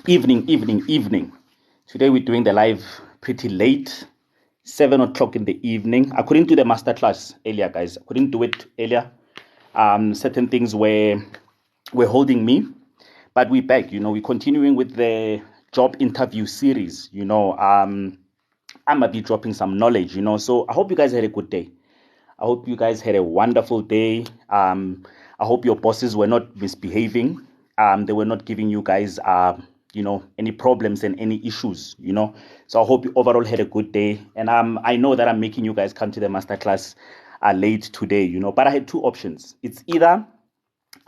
Evening. Today we're doing the live pretty late, 7 o'clock in the evening. I couldn't do the masterclass earlier, guys. I couldn't do it earlier. Certain things were holding me, but we're back. We're continuing with the job interview series. I'm gonna be dropping some knowledge. So I hope you guys had a good day. I hope you guys had a wonderful day. I hope your bosses were not misbehaving. They were not giving you guys, any problems and any issues. So I hope you overall had a good day. And I know that I'm making you guys come to the masterclass late today, but I had two options. It's either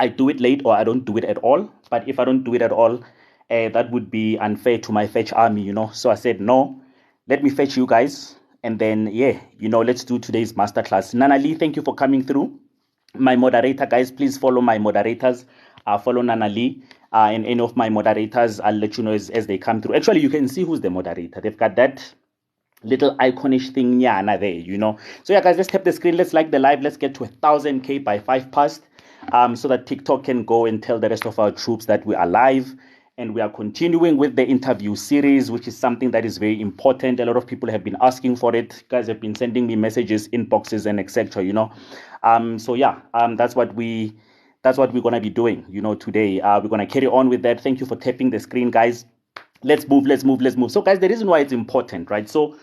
I do it late or I don't do it at all. But if I don't do it at all, that would be unfair to my fetch army. So I said, no, let me fetch you guys. And then, let's do today's masterclass. Nana Lee, thank you for coming through. My moderator, guys, please follow my moderators. Follow Nana Lee and any of my moderators. I'll let you know as they come through. Actually, you can see who's the moderator. They've got that little iconish thing there. So yeah, guys, let's tap the screen. Let's like the live. Let's get to 1,000K by 5 past so that TikTok can go and tell the rest of our troops that we are live. And we are continuing with the interview series, which is something that is very important. A lot of people have been asking for it. You guys have been sending me messages, inboxes, and etc. That's what we're gonna be doing. Today we're gonna carry on with that. Thank you for tapping the screen, guys. Let's move. So, guys, the reason why it's important, right? So,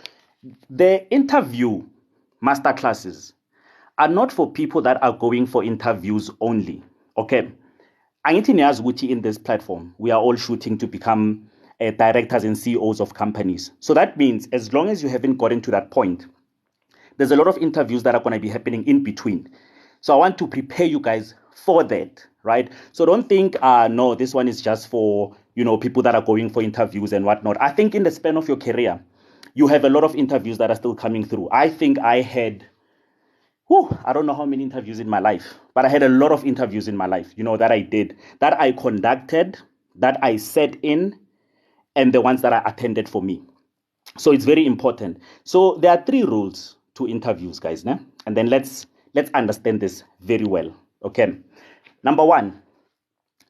the interview masterclasses are not for people that are going for interviews only. Okay. Angithi niyazi ukuthi in this platform, we are all shooting to become directors and CEOs of companies. So that means as long as you haven't gotten to that point, there's a lot of interviews that are going to be happening in between. So I want to prepare you guys for that, right? So don't think, no, this one is just for, people that are going for interviews and whatnot. I think in the span of your career, you have a lot of interviews that are still coming through. I think I had I don't know how many interviews in my life, but I had a lot of interviews in my life, that I did, that I conducted, that I sat in, and the ones that I attended for me. So it's very important. So there are 3 rules to interviews, guys, né? And then let's understand this very well. Okay. Number 1,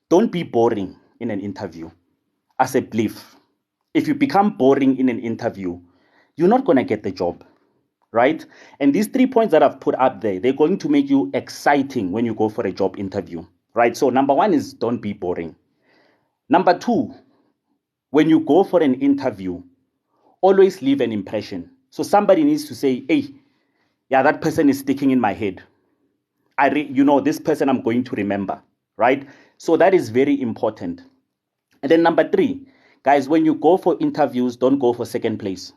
don't be boring in an interview. As a belief, if you become boring in an interview, you're not going to get the job. Right? And these 3 points that I've put up there, they're going to make you exciting when you go for a job interview, right? So number 1 is don't be boring. Number 2, when you go for an interview, always leave an impression. So somebody needs to say, hey, yeah, that person is sticking in my head. This person I'm going to remember, right? So that is very important. And then number 3, guys, when you go for interviews, don't go for second place.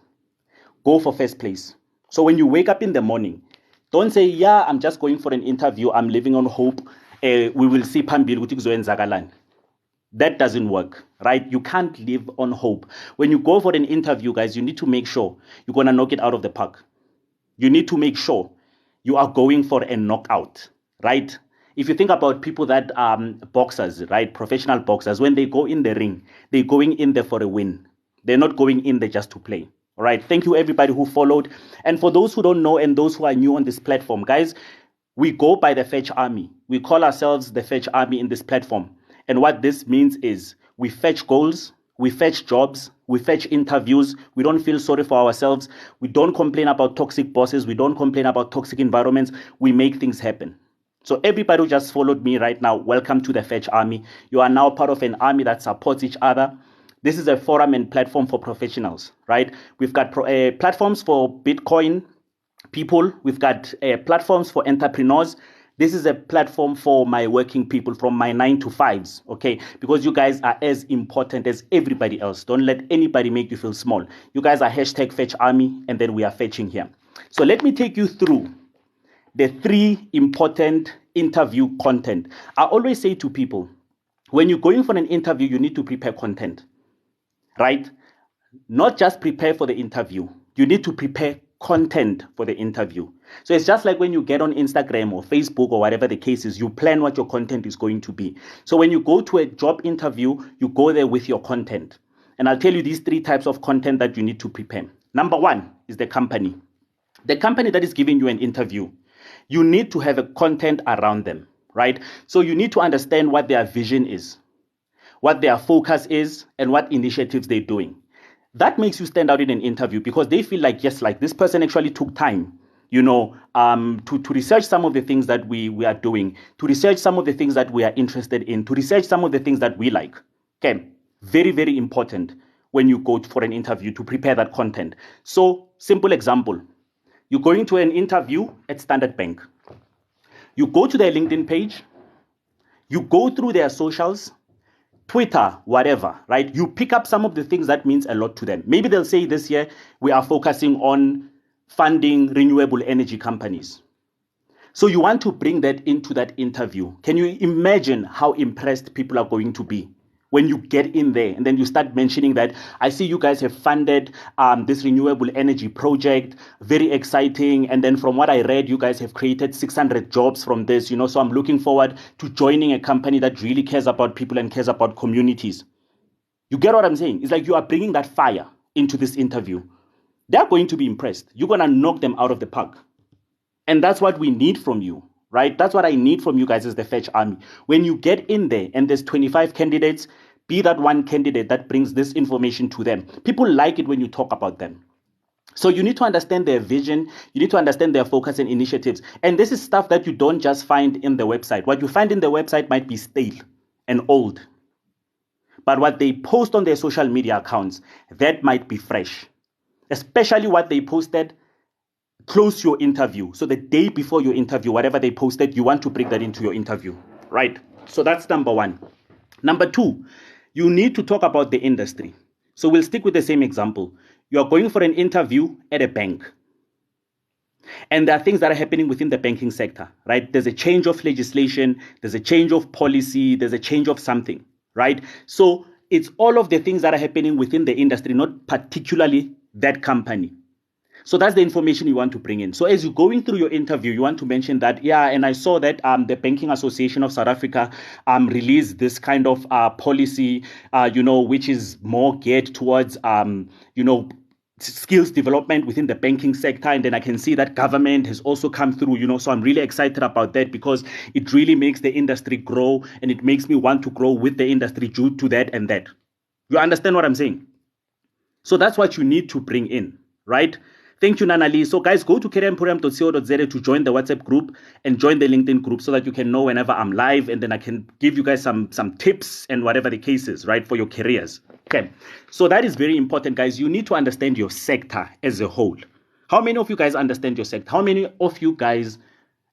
Go for first place. So when you wake up in the morning, don't say, yeah, I'm just going for an interview. I'm living on hope. We will see phambili ukuthi kuzoyenzakalani. That doesn't work, right? You can't live on hope. When you go for an interview, guys, you need to make sure you're going to knock it out of the park. You need to make sure you are going for a knockout, right? If you think about people that boxers, right? Professional boxers, when they go in the ring, they're going in there for a win. They're not going in there just to play. All right. Thank you, everybody who followed. And for those who don't know and those who are new on this platform, guys, we go by the Fetch Army. We call ourselves the Fetch Army in this platform. And what this means is we fetch goals, we fetch jobs, we fetch interviews. We don't feel sorry for ourselves. We don't complain about toxic bosses. We don't complain about toxic environments. We make things happen. So everybody who just followed me right now, welcome to the Fetch Army. You are now part of an army that supports each other. This is a forum and platform for professionals, right? We've got platforms for Bitcoin people. We've got platforms for entrepreneurs. This is a platform for my working people from my 9 to 5s, okay? Because you guys are as important as everybody else. Don't let anybody make you feel small. You guys are hashtag Fetch Army, and then we are fetching here. So let me take you through the 3 important interview content. I always say to people, when you're going for an interview, you need to prepare content. Right? Not just prepare for the interview. You need to prepare content for the interview. So it's just like when you get on Instagram or Facebook or whatever the case is, you plan what your content is going to be. So when you go to a job interview, you go there with your content. And I'll tell you these 3 types of content that you need to prepare. Number 1 is the company. The company that is giving you an interview, you need to have a content around them, right? So you need to understand what their vision is. what their focus is, and what initiatives they're doing. That makes you stand out in an interview because they feel like, yes, like this person actually took time, to research some of the things that we are doing, to research some of the things that we are interested in, to research some of the things that we like. Okay, very, very important when you go for an interview to prepare that content. So, simple example, you're going to an interview at Standard Bank. You go to their LinkedIn page, you go through their socials, Twitter, whatever, right? You pick up some of the things that means a lot to them. Maybe they'll say this year we are focusing on funding renewable energy companies. So you want to bring that into that interview. Can you imagine how impressed people are going to be when you get in there and then you start mentioning that I see you guys have funded this renewable energy project, very exciting. And then from what I read, you guys have created 600 jobs from this, so I'm looking forward to joining a company that really cares about people and cares about communities. You get what I'm saying? It's like you are bringing that fire into this interview. They're going to be impressed. You're going to knock them out of the park. And that's what we need from you, right? That's what I need from you guys as the Fetch Army. When you get in there and there's 25 candidates, be that one candidate that brings this information to them. People like it when you talk about them. So you need to understand their vision. You need to understand their focus and initiatives. And this is stuff that you don't just find in the website. What you find in the website might be stale and old. But what they post on their social media accounts, that might be fresh. Especially what they posted close to your interview. So the day before your interview, whatever they posted, you want to bring that into your interview, right? So that's number one. Number two, you need to talk about the industry. So we'll stick with the same example. You're going for an interview at a bank. And there are things that are happening within the banking sector, right? There's a change of legislation, there's a change of policy, there's a change of something, right? So it's all of the things that are happening within the industry, not particularly that company. So that's the information you want to bring in. So as you're going through your interview, you want to mention that, and I saw that the Banking Association of South Africa released this kind of policy, which is more geared towards, skills development within the banking sector. And then I can see that government has also come through, so I'm really excited about that because it really makes the industry grow and it makes me want to grow with the industry due to that and that. You understand what I'm saying? So that's what you need to bring in, right? Thank you, Nana Lee. So guys, go to careemporium.co.za to join the WhatsApp group and join the LinkedIn group so that you can know whenever I'm live, and then I can give you guys some tips and whatever the case is, right, for your careers. Okay, so that is very important, guys. You need to understand your sector as a whole. How many of you guys understand your sector? How many of you guys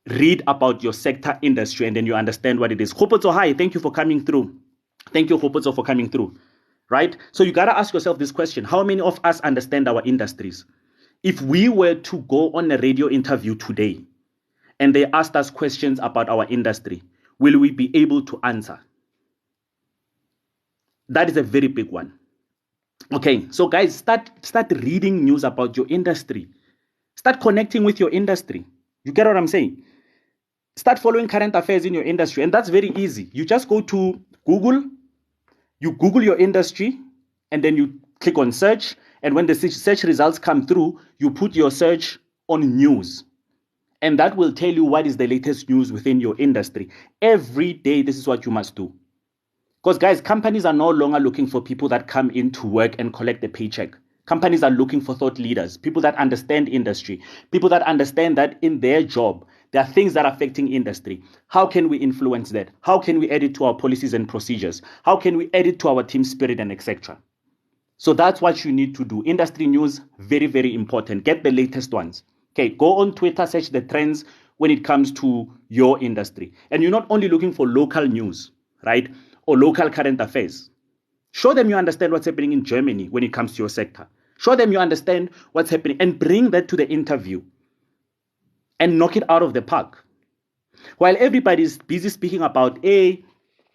read about your sector industry and then you understand what it is? Khopotso, hi, thank you for coming through. Thank you, Khopotso, for coming through, right? So you got to ask yourself this question. How many of us understand our industries? If we were to go on a radio interview today and they asked us questions about our industry, will we be able to answer? That is a very big one. Okay, so guys, start reading news about your industry. Start connecting with your industry. You get what I'm saying? Start following current affairs in your industry. And that's very easy. You just go to Google, you Google your industry, and then you click on search. And when the search results come through, you put your search on news. And that will tell you what is the latest news within your industry. Every day, this is what you must do. Because guys, companies are no longer looking for people that come in to work and collect a paycheck. Companies are looking for thought leaders, people that understand industry, people that understand that in their job, there are things that are affecting industry. How can we influence that? How can we add it to our policies and procedures? How can we add it to our team spirit and etc.? So that's what you need to do. Industry news, very, very important. Get the latest ones. Okay, go on Twitter, search the trends when it comes to your industry. And you're not only looking for local news, right? Or local current affairs. Show them you understand what's happening in Germany when it comes to your sector. Show them you understand what's happening and bring that to the interview and knock it out of the park. While everybody's busy speaking about, hey,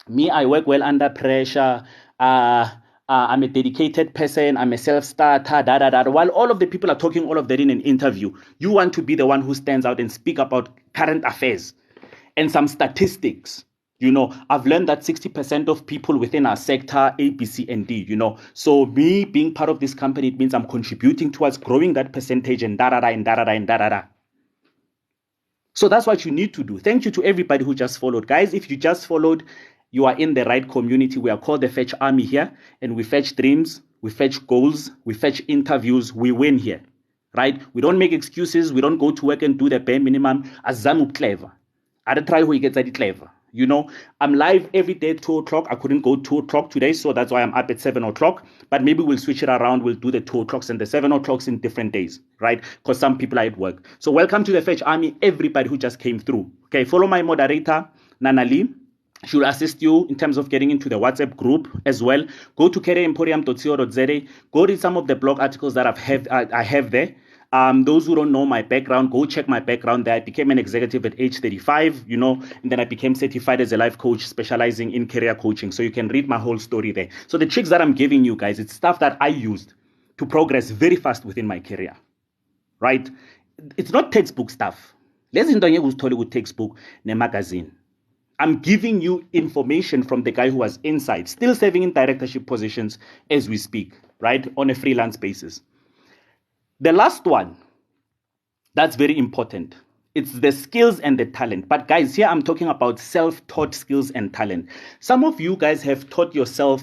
me, I work well under pressure, I'm a dedicated person, I'm a self-starter, While all of the people are talking all of that in an interview, you want to be the one who stands out and speak about current affairs and some statistics. I've learned that 60% of people within our sector, A, B, C, and D, So me being part of this company, it means I'm contributing towards growing that percentage and da-da-da. So that's what you need to do. Thank you to everybody who just followed. Guys, if you just followed, you are in the right community. We are called the Fetch Army here, and we fetch dreams, we fetch goals, we fetch interviews, we win here, right? We don't make excuses. We don't go to work and do the bare minimum. Azam clever. I don't try who gets at it clever. You know, I'm live every day at 2 o'clock. I couldn't go 2 o'clock today, so that's why I'm up at 7 o'clock. But maybe we'll switch it around. We'll do the 2 o'clocks and the 7 o'clocks in different days, right? Because some people are at work. So welcome to the Fetch Army, everybody who just came through. Okay, follow my moderator, Nana Lee. She will assist you in terms of getting into the WhatsApp group as well. Go to careeremporium.co.za. Go read some of the blog articles that I have there. Those who don't know my background, go check my background there. I became an executive at age 35, you know, and then I became certified as a life coach specializing in career coaching. So you can read my whole story there. So the tricks that I'm giving you guys, it's stuff that I used to progress very fast within my career, right? It's not textbook stuff. Let's into textbook, ne magazine. I'm giving you information from the guy who was inside, still serving in directorship positions as we speak, right? On a freelance basis. The last one, that's very important. It's the skills and the talent. But guys, here I'm talking about self-taught skills and talent. Some of you guys have taught yourself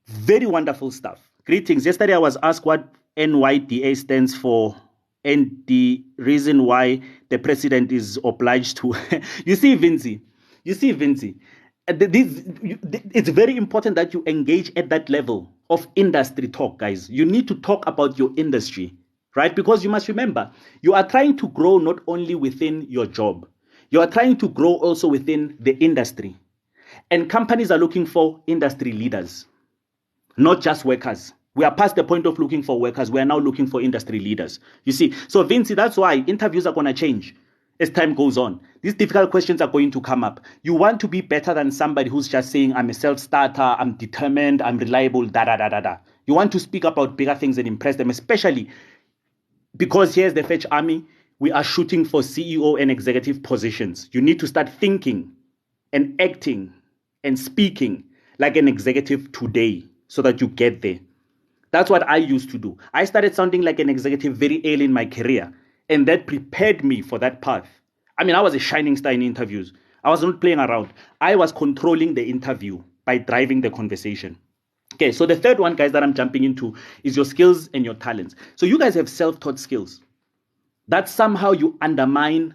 very wonderful stuff. Greetings. Yesterday I was asked what NYDA stands for and the reason why the president is obliged to. You see, Vinci, it's very important that you engage at that level of industry talk, guys. You need to talk about your industry, right? Because you must remember, you are trying to grow not only within your job, you are trying to grow also within the industry. And companies are looking for industry leaders, not just workers. We are past the point of looking for workers. We are now looking for industry leaders. You see, so Vinci, that's why interviews are going to change as time goes on. These difficult questions are going to come up. You want to be better than somebody who's just saying, I'm a self-starter, I'm determined, I'm reliable, da. You want to speak about bigger things and impress them, especially because here's the Fetch Army. We are shooting for CEO and executive positions. You need to start thinking and acting and speaking like an executive today so that you get there. That's what I used to do. I started sounding like an executive very early in my career. And that prepared me for that path. I mean, I was a shining star in interviews. I was not playing around. I was controlling the interview by driving the conversation. Okay, so the third one, guys, that I'm jumping into is your skills and your talents. So you guys have self-taught skills that somehow you undermine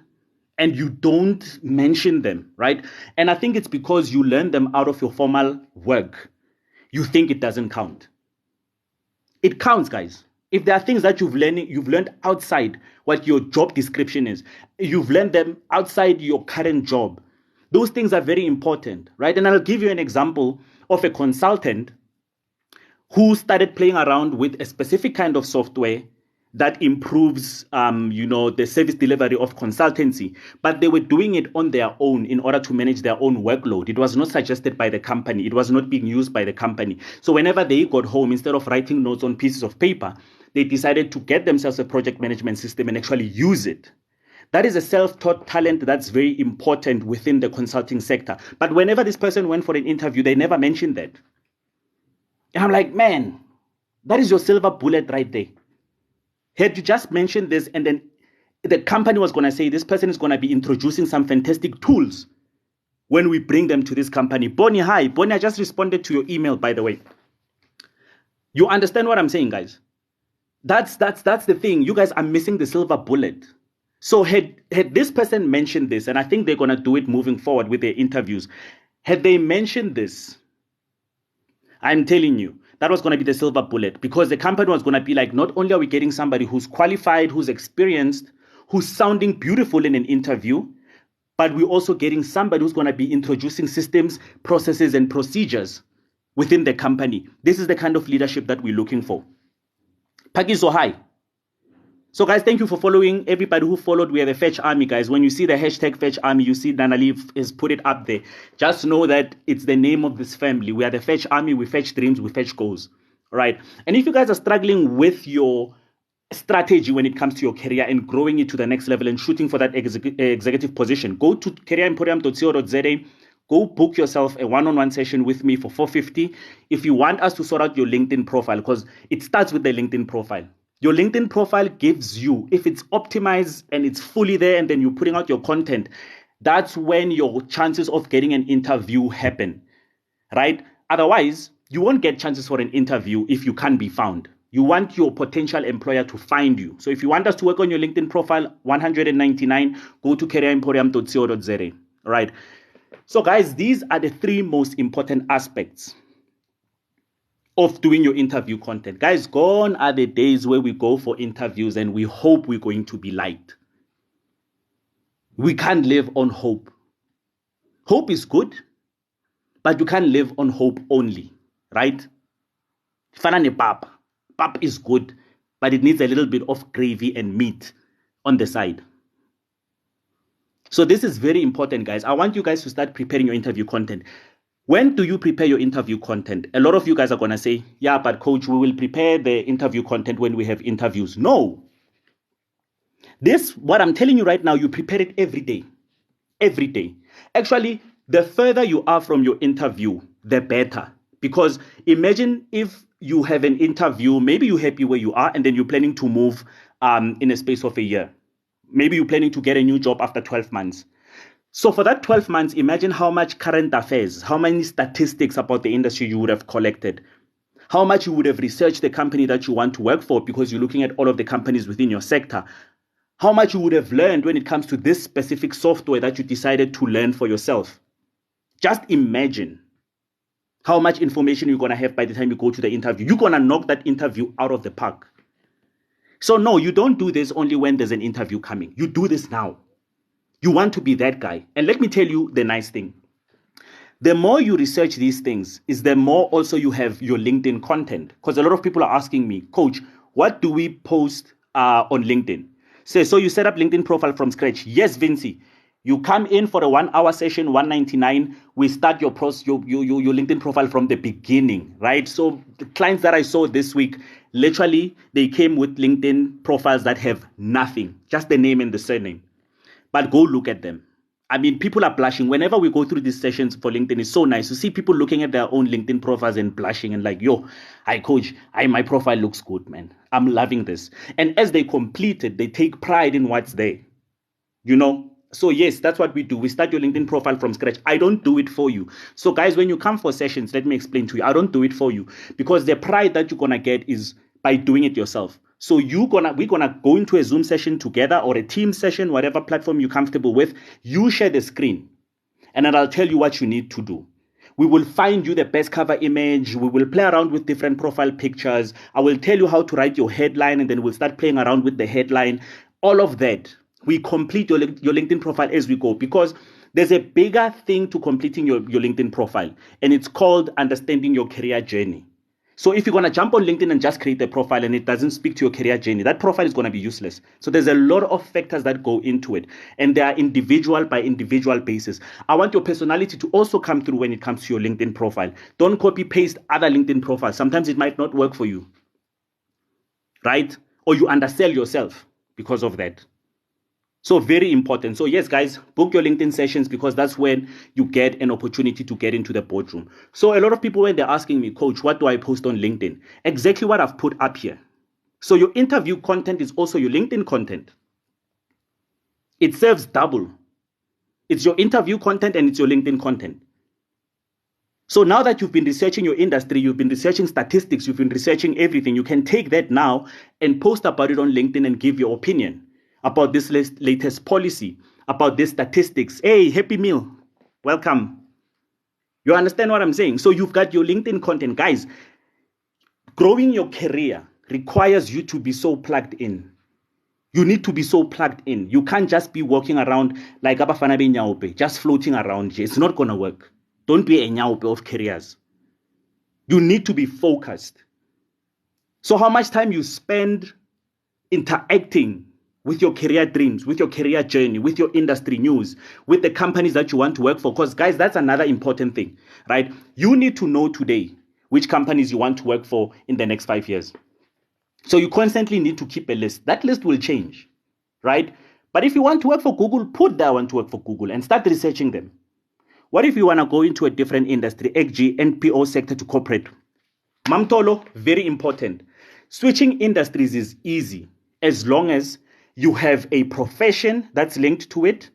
and you don't mention them, right? And I think it's because you learn them out of your formal work. You think it doesn't count. It counts, guys. If there are things that you've learned outside what your job description is, you've learned them outside your current job, those things are very important, right? And I'll give you an example of a consultant who started playing around with a specific kind of software that improves, the service delivery of consultancy. But they were doing it on their own in order to manage their own workload. It was not suggested by the company. It was not being used by the company. So whenever they got home, instead of writing notes on pieces of paper, they decided to get themselves a project management system and actually use it. That is a self-taught talent that's very important within the consulting sector. But whenever this person went for an interview, they never mentioned that. And I'm like, man, that is your silver bullet right there. Had you just mentioned this, and then the company was going to say, this person is going to be introducing some fantastic tools when we bring them to this company. Bonnie, hi. Bonnie, I just responded to your email, by the way. You understand what I'm saying, guys? That's the thing. You guys are missing the silver bullet. So had this person mentioned this, and I think they're going to do it moving forward with their interviews. Had they mentioned this, I'm telling you, that was going to be the silver bullet, because the company was going to be like, not only are we getting somebody who's qualified, who's experienced, who's sounding beautiful in an interview, but we're also getting somebody who's going to be introducing systems, processes, and procedures within the company. This is the kind of leadership that we're looking for. Pakiso, hi. So guys, thank you for following. Everybody who followed, we are the Fetch Army, guys. When you see the hashtag Fetch Army, you see Danali has put it up there. Just know that it's the name of this family. We are the Fetch Army. We fetch dreams. We fetch goals. All right. And if you guys are struggling with your strategy when it comes to your career and growing it to the next level and shooting for that executive position, go to careeremporium.co.za. Go book yourself a one-on-one session with me for $450 if you want us to sort out your LinkedIn profile, because it starts with the LinkedIn profile. Your LinkedIn profile gives you, if it's optimized and it's fully there and then you're putting out your content, That's when your chances of getting an interview happen, right? Otherwise, you won't get chances for an interview if you can't be found. You want your potential employer to find you. So if you want us to work on your LinkedIn profile, 199, go to careeremporium.co.za, right? So guys, these are the 3 most important aspects of doing your interview content. Guys, gone are the days where we go for interviews and we hope we're going to be liked. We can't live on hope. Hope is good, but you can't live on hope only, right? Fana pap. Pap is good, but it needs a little bit of gravy and meat on the side. So this is very important, guys. I want you guys to start preparing your interview content. When do you prepare your interview content? A lot of you guys are going to say, yeah, but coach, we will prepare the interview content when we have interviews. No. This, what I'm telling you right now, you prepare it every day. Every day. Actually, the further you are from your interview, the better. Because imagine if you have an interview, maybe you're happy where you are, and then you're planning to move in a space of a year. Maybe you're planning to get a new job after 12 months. So for that 12 months, imagine how much current affairs, how many statistics about the industry you would have collected, how much you would have researched the company that you want to work for because you're looking at all of the companies within your sector, how much you would have learned when it comes to this specific software that you decided to learn for yourself. Just imagine how much information you're going to have by the time you go to the interview. You're going to knock that interview out of the park. So no, you don't do this only when there's an interview coming. You do this now. You want to be that guy. And let me tell you the nice thing. The more you research these things is the more also you have your LinkedIn content. Because a lot of people are asking me, coach, what do we post on LinkedIn? So you set up LinkedIn profile from scratch. Yes, Vinci. You come in for a 1-hour session, 199. We start your LinkedIn profile from the beginning, right? So the clients that I saw this week, literally, they came with LinkedIn profiles that have nothing, just the name and the surname. But go look at them. I mean, people are blushing. Whenever we go through these sessions for LinkedIn, it's so nice to see people looking at their own LinkedIn profiles and blushing and like, yo, hi, coach. My profile looks good, man. I'm loving this. And as they complete it, they take pride in what's there. You know? So yes, that's what we do. We start your LinkedIn profile from scratch. I don't do it for you. So guys, when you come for sessions, let me explain to you. I don't do it for you because the pride that you're going to get is by doing it yourself. So we're gonna go into a Zoom session together or a team session, whatever platform you're comfortable with. You share the screen, and then I'll tell you what you need to do. We will find you the best cover image. We will play around with different profile pictures. I will tell you how to write your headline, and then we'll start playing around with the headline. All of that. We complete your LinkedIn profile as we go because there's a bigger thing to completing your LinkedIn profile, and it's called understanding your career journey. So if you're going to jump on LinkedIn and just create a profile and it doesn't speak to your career journey, that profile is going to be useless. So there's a lot of factors that go into it, and they are individual by individual basis. I want your personality to also come through when it comes to your LinkedIn profile. Don't copy paste other LinkedIn profiles. Sometimes it might not work for you, right? Or you undersell yourself because of that. So very important. So yes, guys, book your LinkedIn sessions because that's when you get an opportunity to get into the boardroom. So a lot of people, when they're asking me, coach, what do I post on LinkedIn? Exactly what I've put up here. So your interview content is also your LinkedIn content. It serves double. It's your interview content and it's your LinkedIn content. So now that you've been researching your industry, you've been researching statistics, you've been researching everything, you can take that now and post about it on LinkedIn and give your opinion about this latest policy, about this statistics. Hey, Happy Meal, welcome. You understand what I'm saying? So you've got your LinkedIn content. Guys, growing your career requires you to be so plugged in. You need to be so plugged in. You can't just be walking around like abafana benyaupe, just floating around. It's not going to work. Don't be a nyaupe of careers. You need to be focused. So how much time you spend interacting with your career dreams, with your career journey, with your industry news, with the companies that you want to work for. Because guys, that's another important thing, right? You need to know today which companies you want to work for in the next 5 years. So you constantly need to keep a list. That list will change, right? But if you want to work for Google, put that one to work for Google and start researching them. What if you want to go into a different industry, XG, NPO sector to corporate? Mamtolo, very important. Switching industries is easy as long as you have a profession that's linked to it,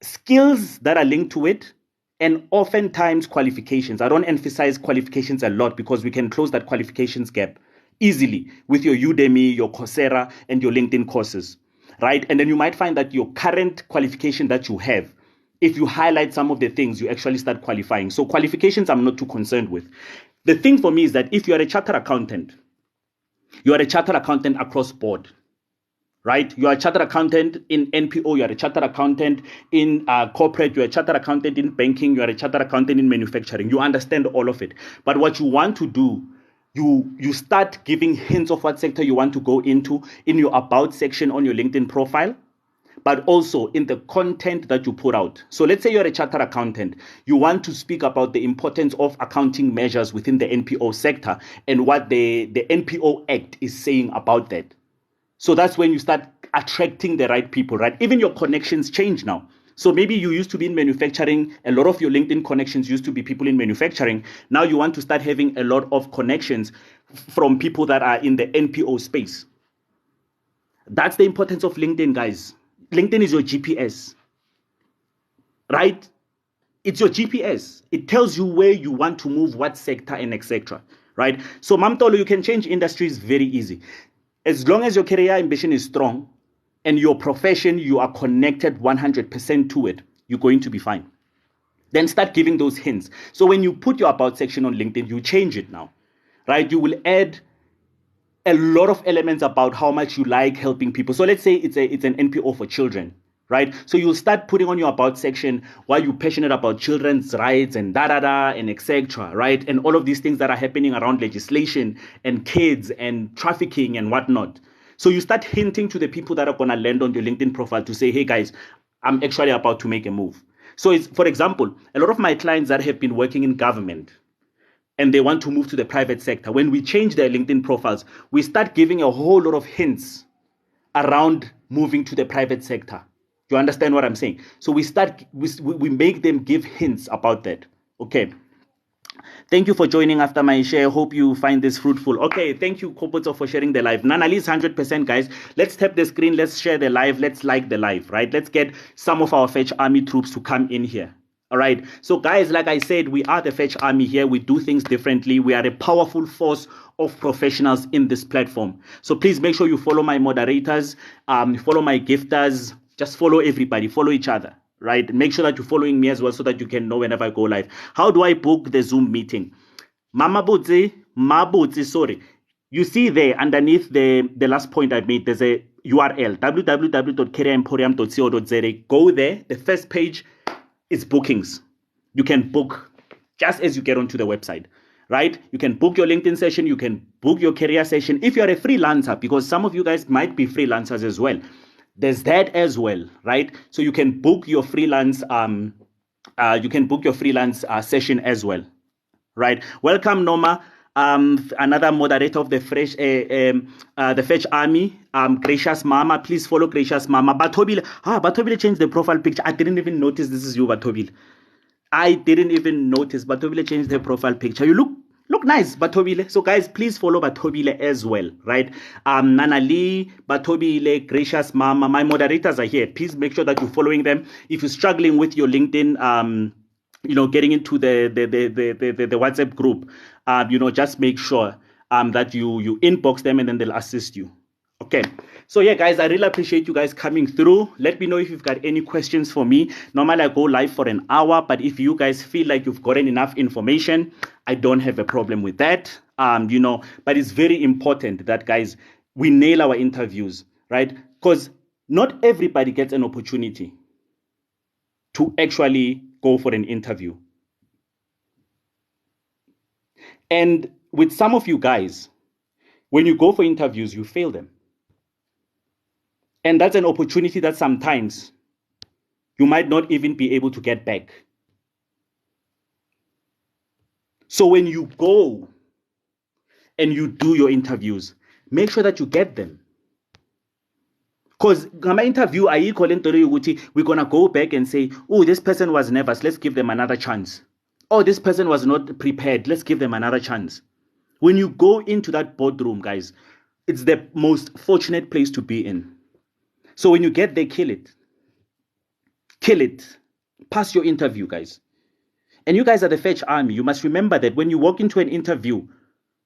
skills that are linked to it, and oftentimes qualifications. I don't emphasize qualifications a lot because we can close that qualifications gap easily with your Udemy, your Coursera, and your LinkedIn courses, right? And then you might find that your current qualification that you have, if you highlight some of the things, you actually start qualifying. So qualifications I'm not too concerned with. The thing for me is that if you are a chartered accountant, you are a chartered accountant across board, right? You are a chartered accountant in NPO, you are a chartered accountant in corporate, you are a chartered accountant in banking, you are a chartered accountant in manufacturing. You understand all of it. But what you want to do, you start giving hints of what sector you want to go into in your about section on your LinkedIn profile, but also in the content that you put out. So let's say you're a chartered accountant. You want to speak about the importance of accounting measures within the NPO sector and what the NPO Act is saying about that. So that's when you start attracting the right people, right? Even your connections change now. So maybe you used to be in manufacturing. A lot of your LinkedIn connections used to be people in manufacturing. Now you want to start having a lot of connections from people that are in the NPO space. That's the importance of LinkedIn, guys. LinkedIn is your GPS, right? It's your GPS. It tells you where you want to move, what sector, and etc. Right? So, Mamtolo, you can change industries very easy. As long as your career ambition is strong and your profession, you are connected 100% to it, you're going to be fine. Then start giving those hints. So when you put your about section on LinkedIn, you change it now, right? You will add a lot of elements about how much you like helping people. So let's say it's an NPO for children, right? So you'll start putting on your about section why you're passionate about children's rights and and etc. Right? And all of these things that are happening around legislation and kids and trafficking and whatnot. So you start hinting to the people that are gonna land on your LinkedIn profile to say, hey guys, I'm actually about to make a move. So it's, for example, a lot of my clients that have been working in government and they want to move to the private sector, when we change their LinkedIn profiles, we start giving a whole lot of hints around moving to the private sector. You understand what I'm saying? So we make them give hints about that. Okay. Thank you for joining after my share. Hope you find this fruitful. Okay, thank you, Kopoto, for sharing the live. Nanali is 100%, guys. Let's tap the screen. Let's share the live. Let's like the live, right? Let's get some of our Fetch Army troops to come in here. All right. So, guys, like I said, we are the Fetch Army here. We do things differently. We are a powerful force of professionals in this platform. So please make sure you follow my moderators, follow my gifters, just follow everybody, follow each other. Right? Make sure that you're following me as well so that you can know whenever I go live. How do I book the Zoom meeting? Mabutzi, sorry. You see there underneath the last point I made, there's a URL, www.careeremporium.co.za. Go there. The first page is bookings. You can book just as you get onto the website, right? You can book your LinkedIn session. You can book your career session. If you're a freelancer, because some of you guys might be freelancers as well, there's that as well, right? So you can book your freelance session as well, right? Welcome, Noma, another moderator of the Fetch Army, Gracious Mama. Please follow Gracious Mama. Batobile changed the profile picture. I didn't even notice this is you, Batobile. I didn't even notice. Batobile changed the profile picture. You look nice, Batobile. So guys, please follow Batobile as well, right? Nana Lee, Batobile, Gracious Mama. My moderators are here. Please make sure that you're following them. If you're struggling with your LinkedIn, getting into the WhatsApp group, just make sure that you inbox them and then they'll assist you. Okay. So yeah, guys, I really appreciate you guys coming through. Let me know if you've got any questions for me. Normally I go live for an hour, but if you guys feel like you've gotten enough information, I don't have a problem with that. But it's very important that, guys, we nail our interviews, right? Because not everybody gets an opportunity to actually go for an interview. And with some of you guys, when you go for interviews, you fail them. And that's an opportunity that sometimes you might not even be able to get back. So when you go and you do your interviews, make sure that you get them. Because my interview, we're going to go back and say, oh, this person was nervous. Let's give them another chance. Oh, this person was not prepared. Let's give them another chance. When you go into that boardroom, guys, it's the most fortunate place to be in. So when you get there, kill it. Kill it. Pass your interview, guys. And you guys are the Fetch Army. You must remember that when you walk into an interview,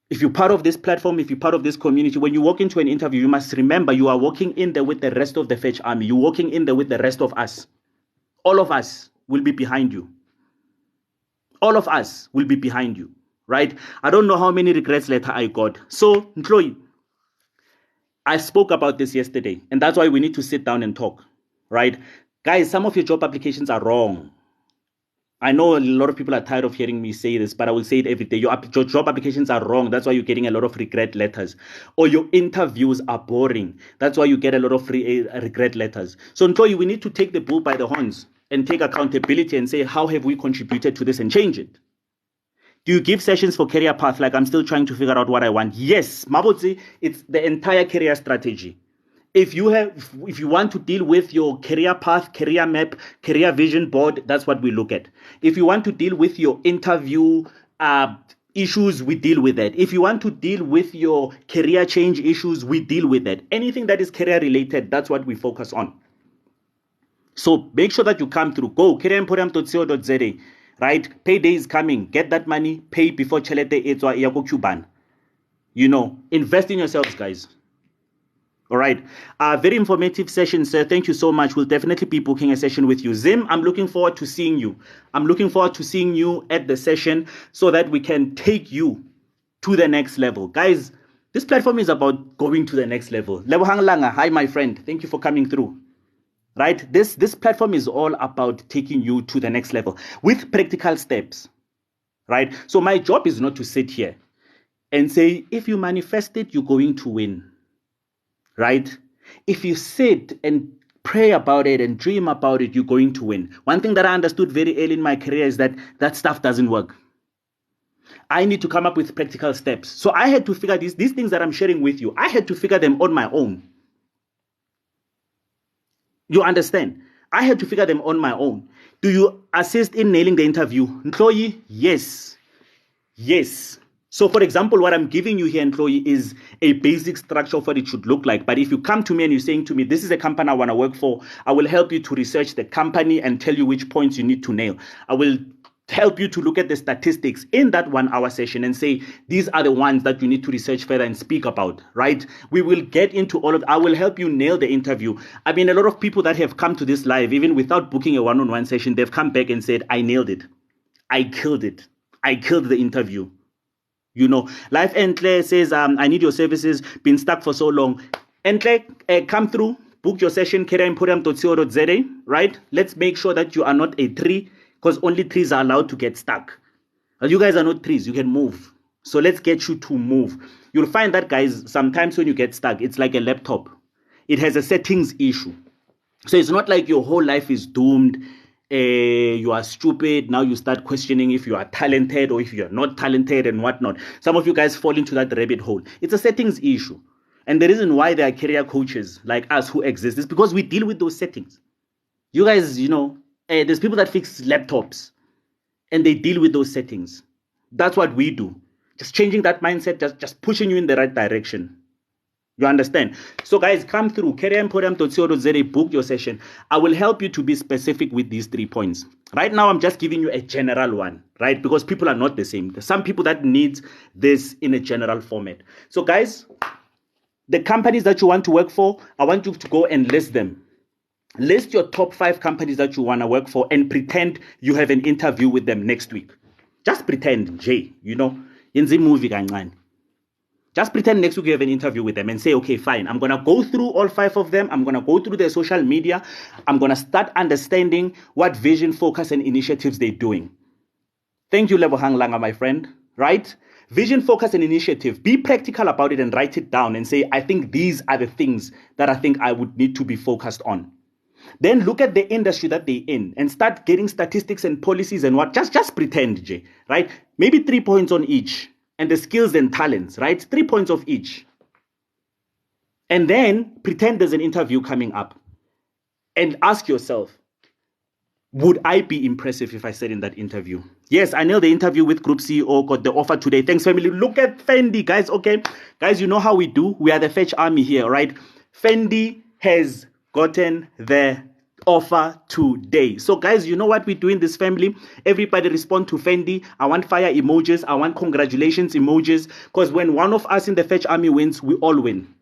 if you're part of this platform, if you're part of this community, when you walk into an interview, you must remember you are walking in there with the rest of the Fetch Army. You're walking in there with the rest of us. All of us will be behind you. All of us will be behind you, right? I don't know how many regrets letter I got. So, Chloe, I spoke about this yesterday, and that's why we need to sit down and talk, right? Guys, some of your job applications are wrong. I know a lot of people are tired of hearing me say this, but I will say it every day. Your job applications are wrong. That's why you're getting a lot of regret letters. Or your interviews are boring. That's why you get a lot of regret letters. So, Chloe, we need to take the bull by the horns and take accountability and say, how have we contributed to this and change it? Do you give sessions for career path? Like, I'm still trying to figure out what I want. Yes, Mabotzi, it's the entire career strategy. If you want to deal with your career path, career map, career vision board, that's what we look at. If you want to deal with your interview issues, we deal with that. If you want to deal with your career change issues, we deal with that. Anything that is career related, that's what we focus on. So make sure that you come through. Go careeremporium.co.za, right? Payday is coming. Get that money. Pay before chelete etswa yako Cuban. Invest in yourselves, guys. All right. Very informative session, sir. Thank you so much. We'll definitely be booking a session with you. Zim, I'm looking forward to seeing you. I'm looking forward to seeing you at the session so that we can take you to the next level. Guys, this platform is about going to the next level. Lebohang Langa, hi, my friend. Thank you for coming through. Right? This platform is all about taking you to the next level with practical steps. Right? So my job is not to sit here and say, if you manifest it, you're going to win. Right? If you sit and pray about it and dream about it, you're going to win. One thing that I understood very early in my career is that stuff doesn't work. I need to come up with practical steps. So I had to figure these things that I'm sharing with you, I had to figure them on my own. You understand? I had to figure them on my own. Do you assist in nailing the interview? Chloe, yes. Yes. So, for example, what I'm giving you here, Chloe, is a basic structure of what it should look like. But if you come to me and you're saying to me, this is a company I want to work for, I will help you to research the company and tell you which points you need to nail. I will help you to look at the statistics in that 1 hour session and say, these are the ones that you need to research further and speak about, right? We will get into all of, I will help you nail the interview. I mean, a lot of people that have come to this live, even without booking a one-on-one session, they've come back and said, I nailed it. I killed it. I killed the interview. Life Entle says, I need your services, been stuck for so long. Entle, come through, book your session, careeremporium.co.za, right? Let's make sure that you are not a tree, because only trees are allowed to get stuck. You guys are not trees, you can move. So let's get you to move. You'll find that, guys, sometimes when you get stuck, it's like a laptop. It has a settings issue. So it's not like your whole life is doomed. You are stupid. Now you start questioning if you are talented or if you are not talented and whatnot. Some of you guys fall into that rabbit hole. It's a settings issue. And the reason why there are career coaches like us who exist is because we deal with those settings. You guys, there's people that fix laptops and they deal with those settings. That's what we do. Just changing that mindset, just pushing you in the right direction. You understand? So guys, come through careeremporium.co.za, book your session. I will help you to be specific with these 3 points. Right now, I'm just giving you a general one, right? Because people are not the same. There's some people that need this in a general format. So guys, the companies that you want to work for, I want you to go and list them. List your top 5 companies that you want to work for and pretend you have an interview with them next week. Just pretend, Jay, in the movie, just pretend next week you have an interview with them and say, okay, fine, I'm going to go through all 5 of them. I'm going to go through their social media. I'm going to start understanding what vision, focus, and initiatives they're doing. Thank you, Lebohang Langa, my friend, right? Vision, focus, and initiative. Be practical about it and write it down and say, I think these are the things that I think I would need to be focused on. Then look at the industry that they're in and start getting statistics and policies and what. Just pretend, Jay, right? Maybe 3 points on each. And the skills and talents, right? 3 points of each. And then pretend there's an interview coming up. And ask yourself, would I be impressive if I said in that interview? Yes, I nailed the interview with Group CEO, got the offer today. Thanks, family. Look at Fendi, guys, okay? Guys, you know how we do. We are the Fetch Army here, right? Fendi has gotten the offer today. So guys, you know what we do in this family? Everybody respond to Fendi. I want fire emojis. I want congratulations emojis. Because when one of us in the Fetch Army wins, we all win.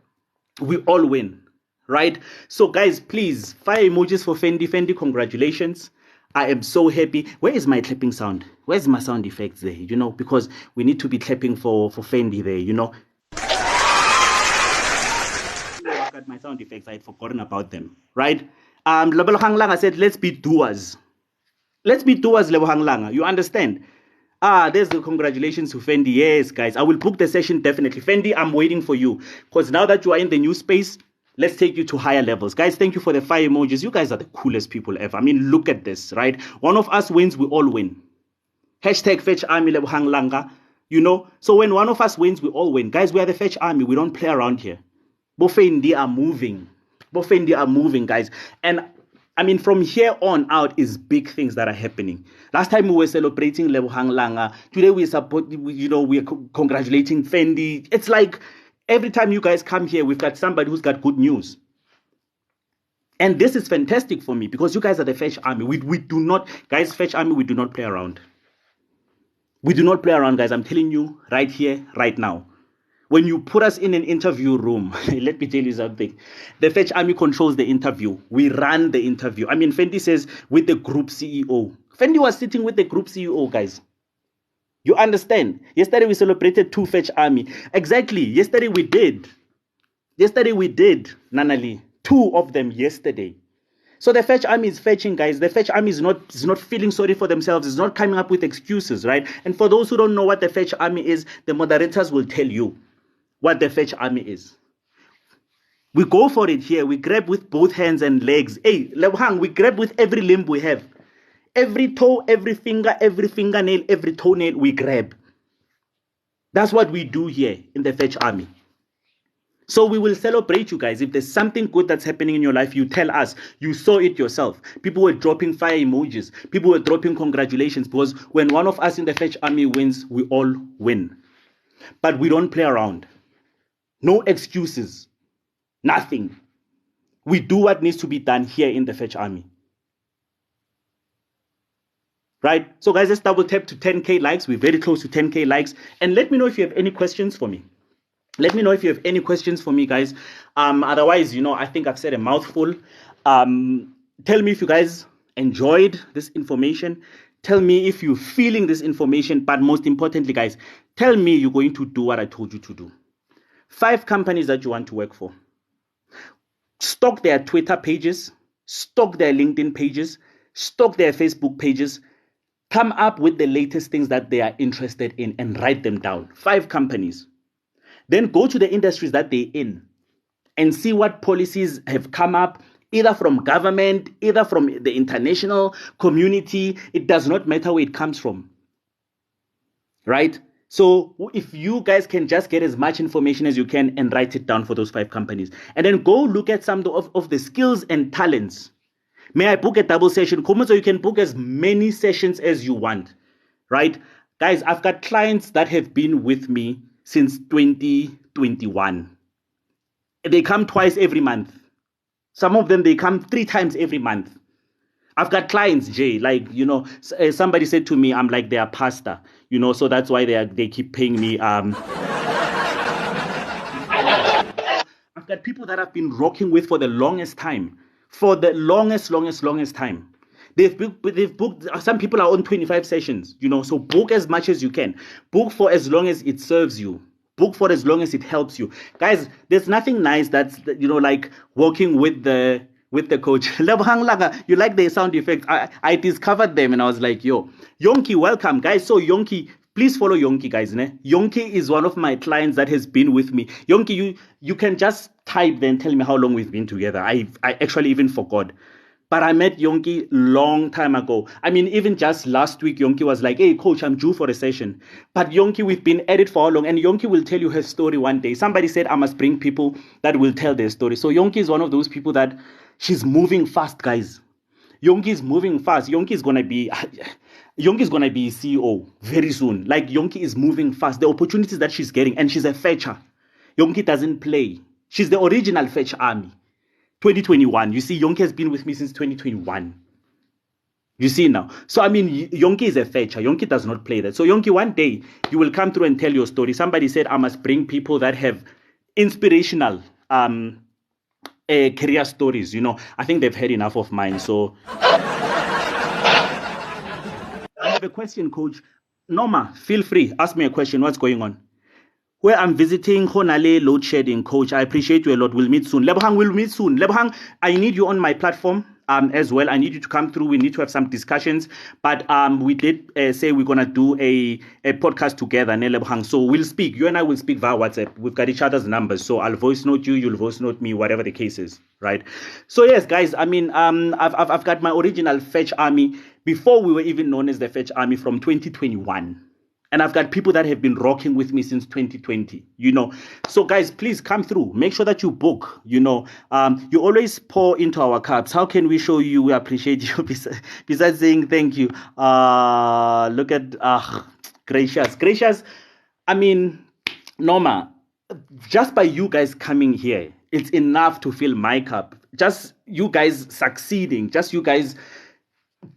We all win. Right? So guys, please, fire emojis for Fendi. Fendi, congratulations. I am so happy. Where is my clapping sound? Where's my sound effects there? You know, because we need to be clapping for Fendi there, you know. I got my sound effects. I had forgotten about them. Right? Lebogang Langa said, let's be doers. Let's be doers, Lebogang Langa. You understand? There's the congratulations to Fendi. Yes, guys. I will book the session definitely. Fendi, I'm waiting for you. Because now that you are in the new space, let's take you to higher levels. Guys, thank you for the fire emojis. You guys are the coolest people ever. I mean, look at this, right? One of us wins, we all win. Hashtag Fetch Army Lebogang Langa. You know? So when one of us wins, we all win. Guys, we are the Fetch Army. We don't play around here. Fendi are moving. Fendi are moving, guys. And I mean, from here on out is big things that are happening. Last time we were celebrating Lebogang Langa. Today we're congratulating Fendi. It's like every time you guys come here, we've got somebody who's got good news. And this is fantastic for me because you guys are the Fetch Army. We do not, guys, Fetch Army, we do not play around. We do not play around, guys. I'm telling you right here, right now. When you put us in an interview room, let me tell you something. The Fetch Army controls the interview. We run the interview. I mean, Fendi says with the group CEO. Fendi was sitting with the group CEO, guys. You understand? Yesterday we celebrated 2 Fetch Army. Exactly. Yesterday we did, Nanali. 2 of them yesterday. So the Fetch Army is fetching, guys. The Fetch Army is not feeling sorry for themselves. It's not coming up with excuses, right? And for those who don't know what the Fetch Army is, the moderators will tell you what the Fetch Army is. We go for it here. We grab with both hands and legs. Hey, Lebogang, we grab with every limb we have. Every toe, every finger, every fingernail, every toenail, we grab. That's what we do here in the Fetch Army. So we will celebrate you guys. If there's something good that's happening in your life, you tell us. You saw it yourself. People were dropping fire emojis. People were dropping congratulations because when one of us in the Fetch Army wins, we all win. But we don't play around. No excuses. Nothing. We do what needs to be done here in the Fetch Army. Right? So guys, let's double tap to 10K likes. We're very close to 10K likes. And let me know if you have any questions for me. Let me know if you have any questions for me, guys. Otherwise, you know, I think I've said a mouthful. Tell me if you guys enjoyed this information. Tell me if you're feeling this information. But most importantly, guys, tell me you're going to do what I told you to do. 5 companies that you want to work for. Stock their Twitter pages. Stock their LinkedIn pages. Stock their Facebook pages. Come up with the latest things that they are interested in and write them down. 5 companies. Then go to the industries that they're in and see what policies have come up, either from government, either from the international community. It does not matter where it comes from. Right? So if you guys can just get as much information as you can and write it down for those 5 companies. And then go look at some of the skills and talents. May I book a double session? So you can book as many sessions as you want. Right? Guys, I've got clients that have been with me since 2021. They come twice every month. Some of them, they come 3 times every month. I've got clients, Jay, like, you know, somebody said to me, I'm like their pastor, you know, so that's why they keep paying me. I've got people that I've been rocking with for the longest time. For the longest time. They've booked, some people are on 25 sessions, you know, so book as much as you can. Book for as long as it serves you. Book for as long as it helps you. Guys, there's nothing nice that's, you know, like working with the coach. Lebogang Langa, you like the sound effects. I discovered them and I was like, yo, Yonki, welcome. Guys, so Yonki, please follow Yonki, guys. Ne? Yonki is one of my clients that has been with me. Yonki, you can just type then tell me how long we've been together. I actually even forgot. But I met Yonki long time ago. I mean, even just last week, Yonki was like, hey, coach, I'm due for a session. But Yonki, we've been at it for how long? And Yonki will tell you her story one day. Somebody said I must bring people that will tell their story. So Yonki is one of those people that she's moving fast, guys. Yonki is moving fast. Yonki is gonna be CEO very soon. Like, Yonki is moving fast. The opportunities that she's getting, and she's a fetcher. Yonki doesn't play. She's the original Fetch Army. 2021. You see, Yonke has been with me since 2021. You see now. So, I mean, Yonke is a fetcher. Yonke does not play that. So, Yonke, one day, you will come through and tell your story. Somebody said, I must bring people that have inspirational career stories. You know, I think they've had enough of mine. So, I have a question, Coach. Norma, feel free. Ask me a question. What's going on? Where I'm visiting Honale load shedding, Coach. I appreciate you a lot. We'll meet soon. Lebohang, we'll meet soon. Lebohang, I need you on my platform as well. I need you to come through. We need to have some discussions. But we did say we're going to do a podcast together, Lebohang. So we'll speak. You and I will speak via WhatsApp. We've got each other's numbers. So I'll voice note you. You'll voice note me, whatever the case is. Right? So yes, guys, I mean, I've got my original Fetch Army before we were even known as the Fetch Army from 2021. And I've got people that have been rocking with me since 2020, you know. So, guys, please come through. Make sure that you book, you know. You always pour into our cups. How can we show you we appreciate you besides saying thank you? Look at, gracious. I mean, Norma, just by you guys coming here, it's enough to fill my cup. Just you guys succeeding, just you guys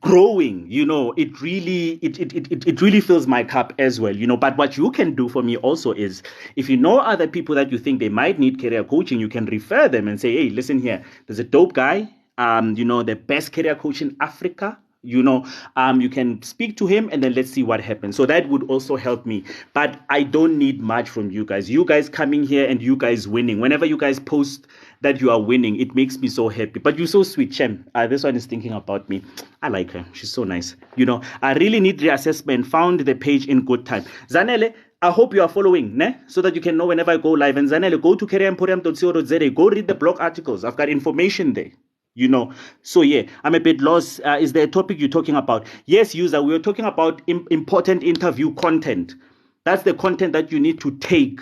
growing, you know, it really fills my cup as well, you know. But what you can do for me also is, if you know other people that you think they might need career coaching, you can refer them and say, hey, listen here, there's a dope guy, you know, the best career coach in Africa. You know, you can speak to him and then let's see what happens. So that would also help me. But I don't need much from you guys. You guys coming here and you guys winning. Whenever you guys post that you are winning, it makes me so happy. But you're so sweet, Shem. This one is thinking about me. I like her. She's so nice. You know, I really need reassessment. Found the page in good time. Zanele, I hope you are following, ne? So that you can know whenever I go live. And Zanele, go to careeremporium.co.za. Go read the blog articles. I've got information there. You know, so yeah, I'm a bit lost. Is there a topic you're talking about? Yes, user, we were talking about important interview content. That's the content that you need to take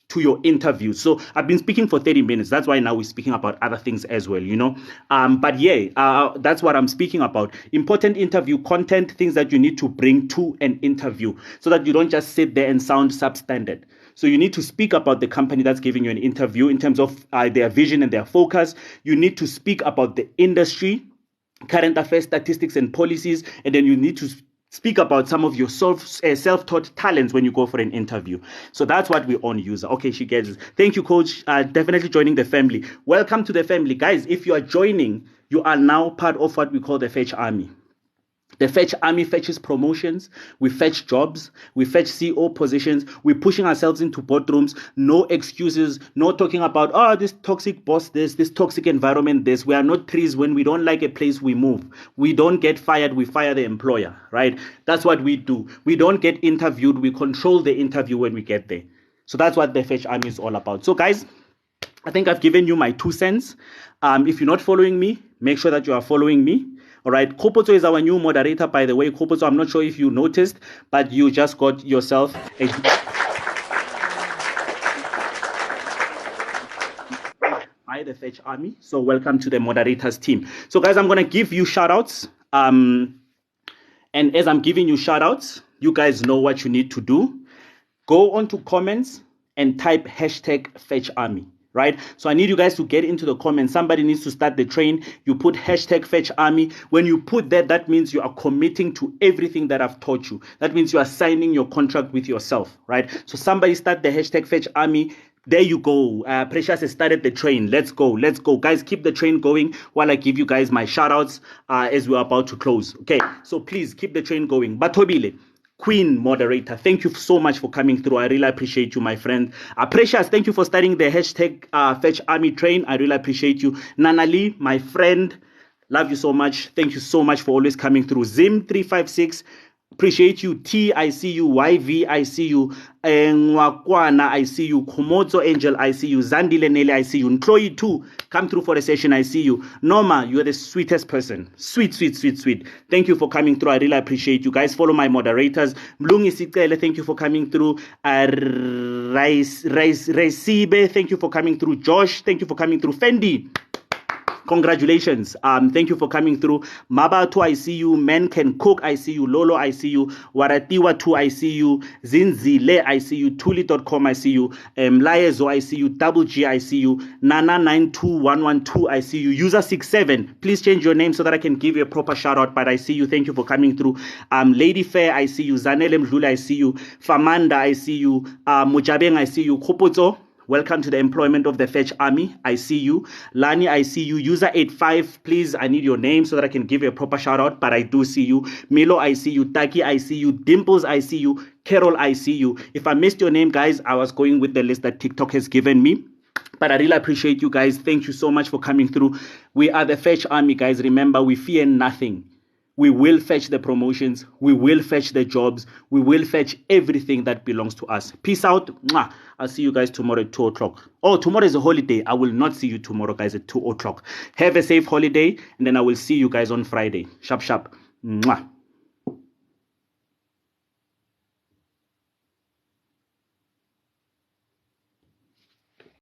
to your interview. So I've been speaking for 30 minutes. That's why now we're speaking about other things as well, you know. But yeah, that's what I'm speaking about. Important interview content, things that you need to bring to an interview so that you don't just sit there and sound substandard. So you need to speak about the company that's giving you an interview in terms of their vision and their focus. You need to speak about the industry, current affairs, statistics, and policies. And then you need to speak about some of your self-taught talents when you go for an interview. So that's what we on, user. Okay, she gets it. Thank you, Coach. Definitely joining the family. Welcome to the family. Guys, if you are joining, you are now part of what we call the Fetch Army. The Fetch Army fetches promotions, we fetch jobs, we fetch CEO positions, we're pushing ourselves into boardrooms, no excuses, no talking about, oh, this toxic boss, this toxic environment, this. We are not trees. When we don't like a place, we move. We don't get fired, we fire the employer, right? That's what we do. We don't get interviewed, we control the interview when we get there. So that's what the Fetch Army is all about. So guys, I think I've given you my 2 cents. If you're not following me, make sure that you are following me. All right, Kopotso is our new moderator, by the way. Kopotso, I'm not sure if you noticed, but you just got yourself by the Fetch Army. So welcome to the moderators team. So guys, I'm going to give you shout outs. And as I'm giving you shout outs, you guys know what you need to do. Go on to comments and type hashtag Fetch Army. Right? So I need you guys to get into the comments. Somebody needs to start the train. You put hashtag Fetch Army. When you put that, that means you are committing to everything that I've taught you. That means you are signing your contract with yourself, right? So somebody start the hashtag Fetch Army. There you go. Precious has started the train. Let's go. Let's go. Guys, keep the train going while I give you guys my shout outs as we're about to close. Okay. So please keep the train going. Batobile, Queen moderator, thank you so much for coming through. I really appreciate you, my friend. Precious, thank you for starting the hashtag Fetch Army train. I really appreciate you. Nanali, my friend, love you so much. Thank you so much for always coming through. Zim356, appreciate you. T, I see you. YV, I see you. Nwakwana, I see you. Komozo Angel, I see you. Zandile Nele, I see you. Nkloyi too, come through for a session, I see you. Norma, you are the sweetest person. Sweet. Thank you for coming through. I really appreciate you. Guys, follow my moderators. Mlungi Sitele, thank you for coming through. Raisibe, thank you for coming through. Josh, thank you for coming through. Fendi, Congratulations. Thank you for coming through. Mabatu, I see you. Men Can Cook, I see you. Lolo, I see you. Waratiwa 2, I see you. Zinzile, I see you. Tuli.com, I see you. Laezo, I see you. Double G, I see you. Nana92112, I see you. User 67, please change your name so that I can give you a proper shout out. But I see you. Thank you for coming through. Lady Fair, I see you. Zanele Mdlula, I see you. Famanda, I see you. Mujabeng, I see you. Kuputso, welcome to the employment of the Fetch Army. I see you. Lani, I see you. User 85, please, I need your name so that I can give you a proper shout out, but I do see you. Milo, I see you. Taki, I see you. Dimples, I see you. Carol, I see you. If I missed your name, guys, I was going with the list that TikTok has given me. But I really appreciate you guys. Thank you so much for coming through. We are the Fetch Army, guys. Remember, we fear nothing. We will fetch the promotions. We will fetch the jobs. We will fetch everything that belongs to us. Peace out. Mwah. I'll see you guys tomorrow at 2 o'clock. Oh, tomorrow is a holiday. I will not see you tomorrow, guys, at 2 o'clock. Have a safe holiday, and then I will see you guys on Friday. Sharp, sharp. Mwah.